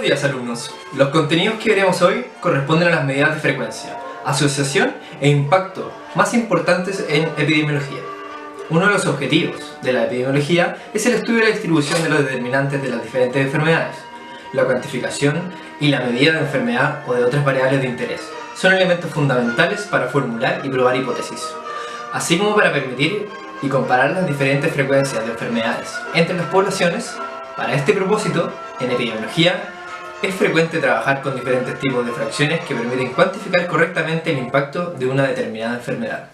días, alumnos. Los contenidos que veremos hoy corresponden a las medidas de frecuencia, asociación e impacto más importantes en epidemiología. Uno de los objetivos de la epidemiología es el estudio de la distribución de los determinantes de las diferentes enfermedades. La cuantificación y la medida de enfermedad o de otras variables de interés son elementos fundamentales para formular y probar hipótesis, así como para permitir y comparar las diferentes frecuencias de enfermedades entre las poblaciones. Para este propósito, en epidemiología, es frecuente trabajar con diferentes tipos de fracciones que permiten cuantificar correctamente el impacto de una determinada enfermedad.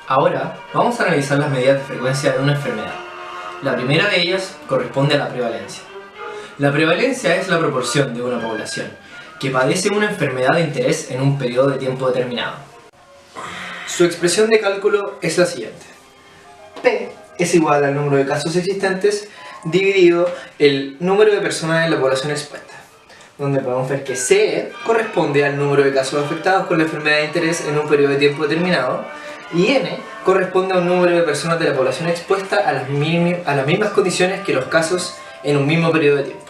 Ahora, vamos a analizar las medidas de frecuencia de una enfermedad. La primera de ellas corresponde a la prevalencia. La prevalencia es la proporción de una población que padece una enfermedad de interés en un periodo de tiempo determinado. Su expresión de cálculo es la siguiente. P es igual al número de casos existentes dividido el número de personas en la población expuesta, donde podemos ver que C corresponde al número de casos afectados con la enfermedad de interés en un periodo de tiempo determinado y N corresponde a un número de personas de la población expuesta a las mismas condiciones que los casos en un mismo periodo de tiempo.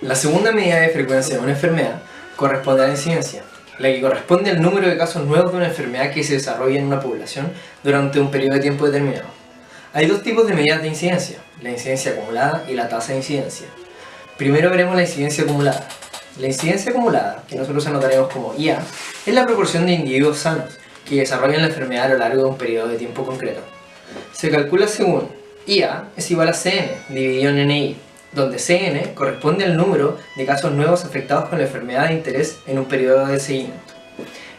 La segunda medida de frecuencia de una enfermedad corresponde a la incidencia, la que corresponde al número de casos nuevos de una enfermedad que se desarrolla en una población durante un periodo de tiempo determinado. Hay dos tipos de medidas de incidencia, la incidencia acumulada y la tasa de incidencia. Primero veremos la incidencia acumulada. La incidencia acumulada, que nosotros anotaremos como IA, es la proporción de individuos sanos que desarrollan la enfermedad a lo largo de un periodo de tiempo concreto. Se calcula según IA es igual a CN dividido en NI, donde CN corresponde al número de casos nuevos afectados con la enfermedad de interés en un periodo de seguimiento.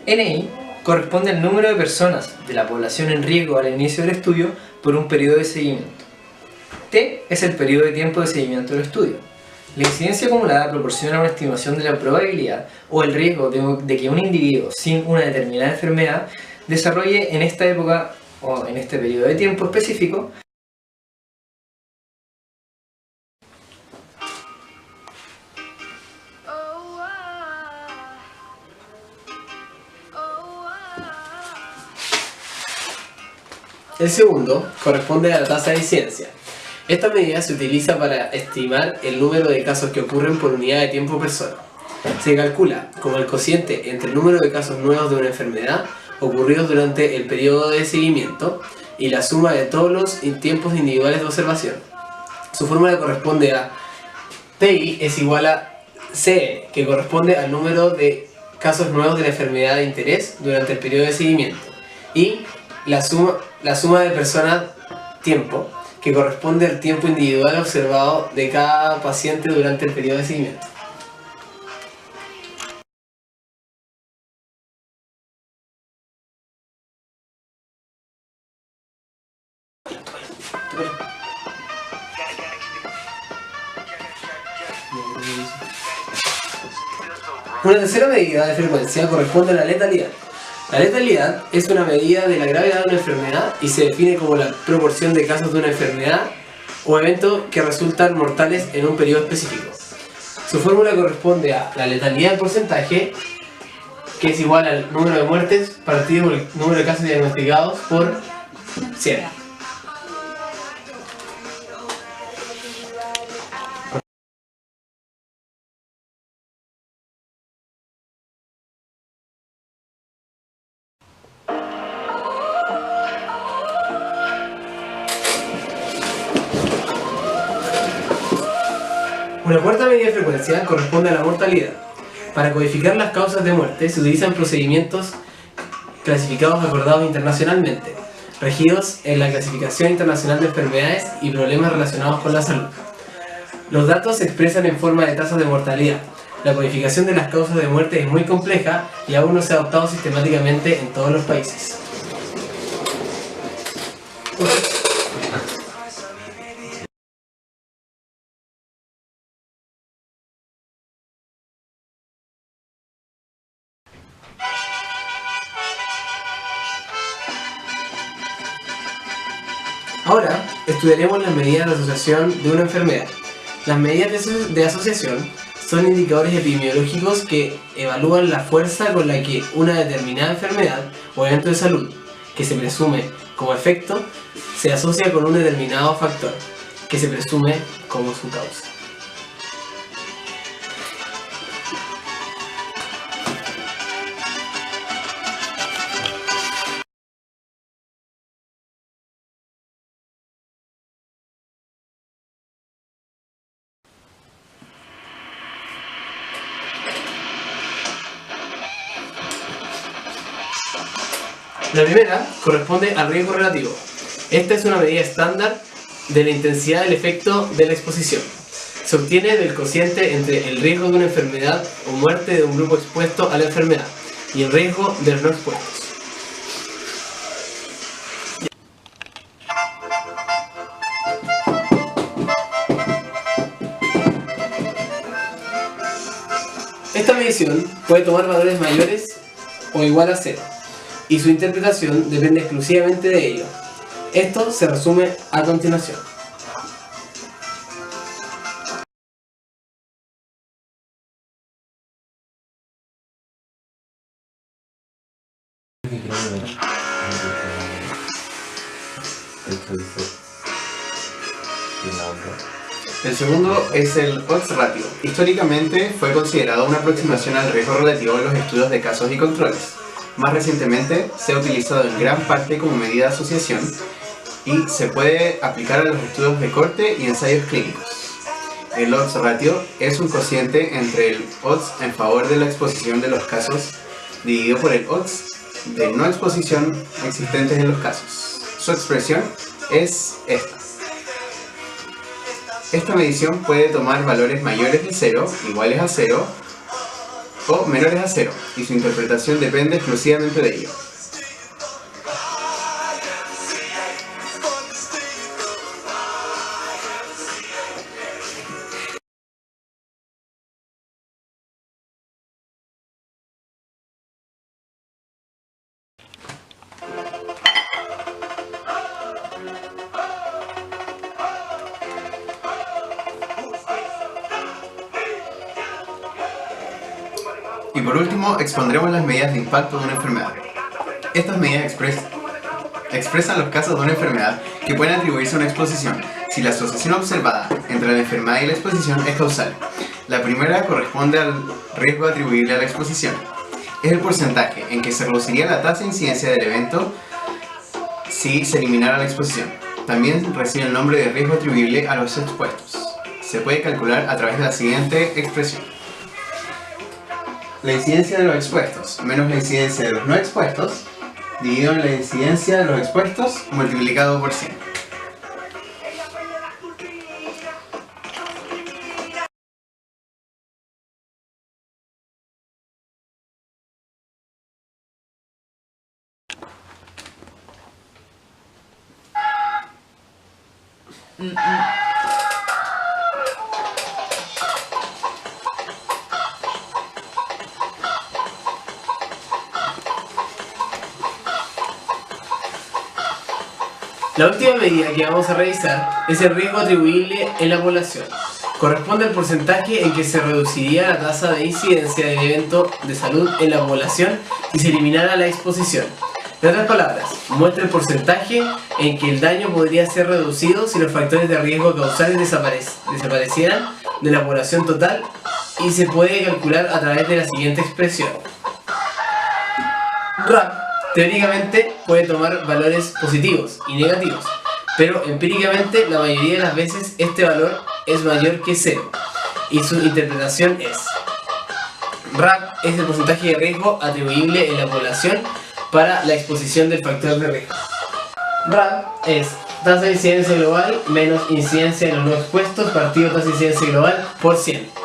NI corresponde al número de personas de la población en riesgo al inicio del estudio por un periodo de seguimiento. T es el periodo de tiempo de seguimiento del estudio. La incidencia acumulada proporciona una estimación de la probabilidad o el riesgo de que un individuo sin una determinada enfermedad desarrolle en esta época o en este periodo de tiempo específico El segundo corresponde a la tasa de incidencia. Esta medida se utiliza para estimar el número de casos que ocurren por unidad de tiempo persona. Se calcula como el cociente entre el número de casos nuevos de una enfermedad ocurridos durante el periodo de seguimiento y la suma de todos los tiempos individuales de observación. Su fórmula corresponde a PI es igual a CN, que corresponde al número de casos nuevos de la enfermedad de interés durante el periodo de seguimiento, y la suma de personas tiempo, que corresponde al tiempo individual observado de cada paciente durante el periodo de seguimiento. Una tercera medida de frecuencia corresponde a la letalidad. La letalidad es una medida de la gravedad de una enfermedad y se define como la proporción de casos de una enfermedad o eventos que resultan mortales en un periodo específico. Su fórmula corresponde a la letalidad en porcentaje, que es igual al número de muertes partido por el número de casos diagnosticados por 100. Una cuarta medida de frecuencia corresponde a la mortalidad. Para codificar las causas de muerte se utilizan procedimientos clasificados acordados internacionalmente, regidos en la Clasificación Internacional de Enfermedades y Problemas Relacionados con la Salud. Los datos se expresan en forma de tasas de mortalidad. La codificación de las causas de muerte es muy compleja y aún no se ha adoptado sistemáticamente en todos los países. Ahora estudiaremos las medidas de asociación de una enfermedad. Las medidas de asociación son indicadores epidemiológicos que evalúan la fuerza con la que una determinada enfermedad o evento de salud, que se presume como efecto, se asocia con un determinado factor, que se presume como su causa. La primera corresponde al riesgo relativo. Esta es una medida estándar de la intensidad del efecto de la exposición. Se obtiene del cociente entre el riesgo de una enfermedad o muerte de un grupo expuesto a la enfermedad y el riesgo de los no expuestos. Esta medición puede tomar valores mayores o igual a 0. Y su interpretación depende exclusivamente de ello. Esto se resume a continuación. El segundo es el odds ratio. Históricamente fue considerado una aproximación al riesgo relativo en los estudios de casos y controles. Más recientemente se ha utilizado en gran parte como medida de asociación y se puede aplicar a los estudios de corte y ensayos clínicos. El odds ratio es un cociente entre el odds en favor de la exposición de los casos dividido por el odds de no exposición existentes en los casos. Su expresión es esta. Esta medición puede tomar valores mayores de 0, iguales a 0, o menores a 0, y su interpretación depende exclusivamente de ello. Y por último, expondremos las medidas de impacto de una enfermedad. Estas medidas expresan los casos de una enfermedad que pueden atribuirse a una exposición, si la asociación observada entre la enfermedad y la exposición es causal. La primera corresponde al riesgo atribuible a la exposición. Es el porcentaje en que se reduciría la tasa de incidencia del evento si se eliminara la exposición. También recibe el nombre de riesgo atribuible a los expuestos. Se puede calcular a través de la siguiente expresión. La incidencia de los expuestos menos la incidencia de los no expuestos dividido en la incidencia de los expuestos multiplicado por 100. La última medida que vamos a revisar es el riesgo atribuible en la población. Corresponde al porcentaje en que se reduciría la tasa de incidencia del evento de salud en la población si se eliminara la exposición. En otras palabras, muestra el porcentaje en que el daño podría ser reducido si los factores de riesgo causales desaparecieran de la población total y se puede calcular a través de la siguiente expresión. RAP teóricamente puede tomar valores positivos y negativos, pero empíricamente la mayoría de las veces este valor es mayor que 0 y su interpretación es: RAP es el porcentaje de riesgo atribuible en la población para la exposición del factor de riesgo. RAP es tasa de incidencia global menos incidencia de los no expuestos partido tasa de incidencia global por 100.